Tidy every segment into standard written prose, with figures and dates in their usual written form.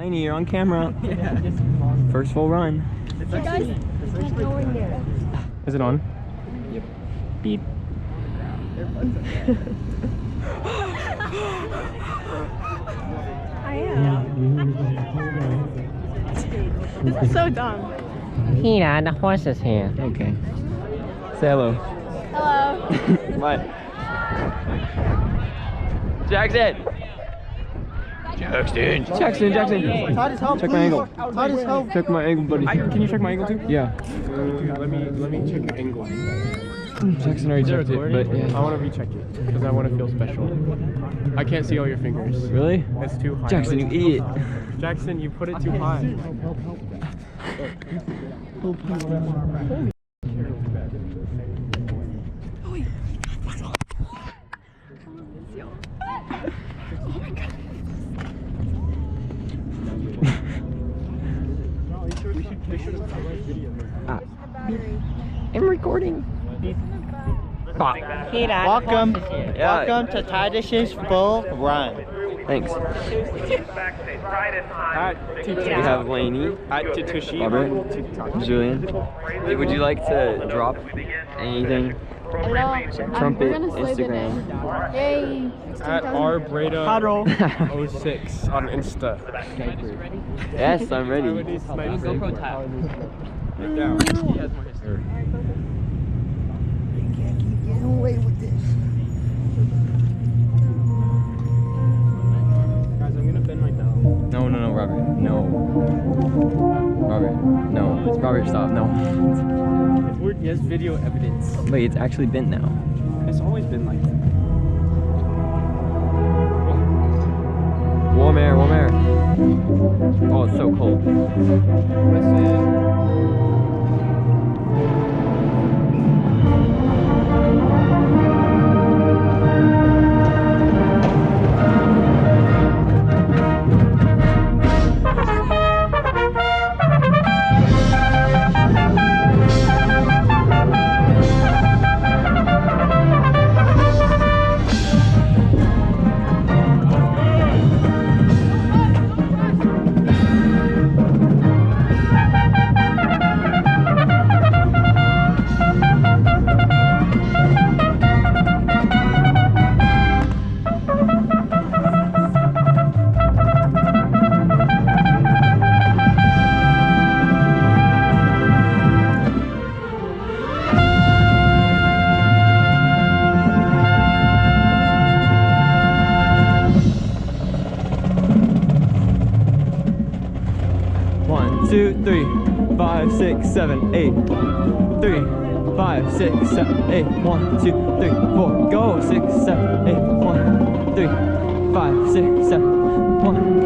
Lainey, you're on camera. First full run. Hey guys, keep going there. Is it on? Yep. Beep. I am. This is so dumb. Peanut, the horse is here. Okay. Say hello. Hello. Bye. Jackson! Jackson! Titus, help, Check my angle. Titus, help. Check my angle, buddy. Can you check my angle too? Yeah. Let me check your angle. Jackson already checked it, but yeah. I want to recheck it because I want to feel special. I can't see all your fingers. Really? It's too high. Jackson, you idiot. Jackson, you put it too high. I'm recording. Welcome to Titus's full run. Thanks. We have Lainey, Robert, Julian. Hey, would you like to drop anything? Trumpet Instagram. Yay. At rbreda06 on Insta. Yes, I'm ready. No, Robert. No. Robert. No. Robert, stop. No. He has video evidence. Wait, it's actually bent now. It's always been like that. Warm air. Oh, it's so cold. Two, 3, 5, 6, 7, 8. 3, 5, 6, 7, 8. 1, 2, 3, 4. Go. 6, 7, 8. 1, 3, 5, 6, 7, 1.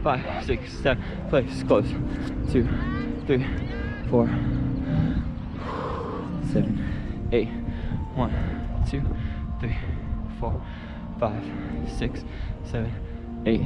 5, 6, 7. Place, close. 2, 3, 4, 7, 8. 1, 2, 3, 4, 5, 6, 7, 8.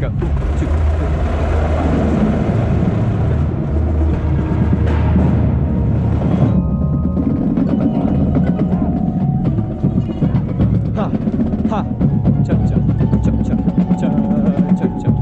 Go. 2, 3. Ha, ha. Jump, jump, jump, jump, jump, jump, jump.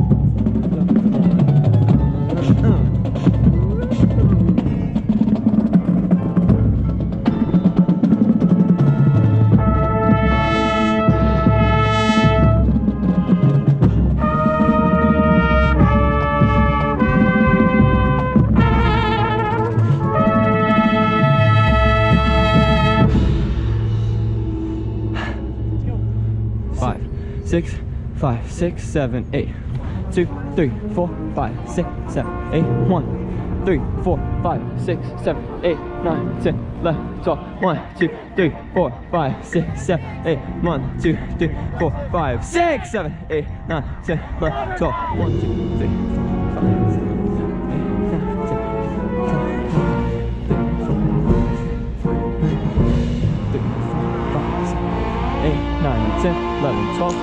6, 5, 6, 7, 8. 2, 3, 4, 5, 6, 7, 8. 1, 3, 4, 5, 6, 7, 8, 9, 10, 11, 12. 1, 2, 3, 4, 5, 6, 7, 8. 1, 2, 3, 4, 5, 6, 7, 8, 9, 10, 11, 12. 1, 2, 3, 4, 5, 6, 8, 9, 10, 11, 12.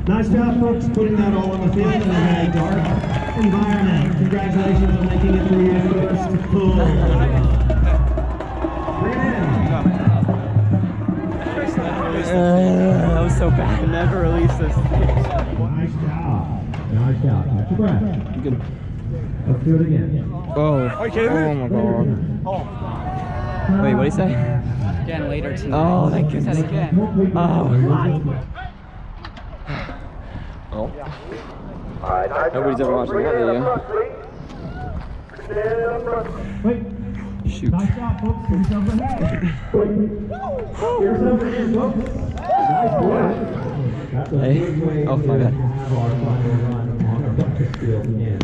Nice job, folks, putting that all on the field in a very dark environment. Congratulations on making it through your first pull. Bring it in. That was so bad. I can never release this. Nice job. Nice job. Catch your breath. Good. Let's do it again. Oh. Are you kidding me? Oh my god. Wait, what did he say? Again later tonight. Oh, thank goodness. Again. Oh. Oh. Nobody's ever watching that video. Wait. Shoot. Nice job, folks. Get yourself ahead. Here's over here, folks. Nice work. That's a Hey. good way Oh, my to bad. have our final run on our bucket field again.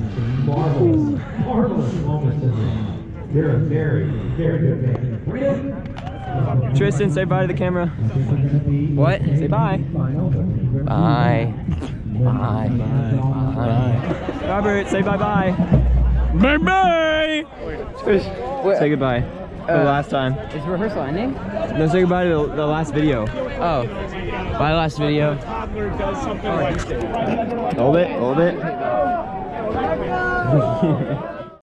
Marvelous, marvelous moments in there. You're a very, very good man. Tristan, say bye to the camera. What? Say bye. Bye. Bye. Bye. Robert, say bye-bye. Bye-bye. Say goodbye. For the last time. Is rehearsal ending? No, say goodbye to the last video. Oh. Bye last video. Hold it, hold it.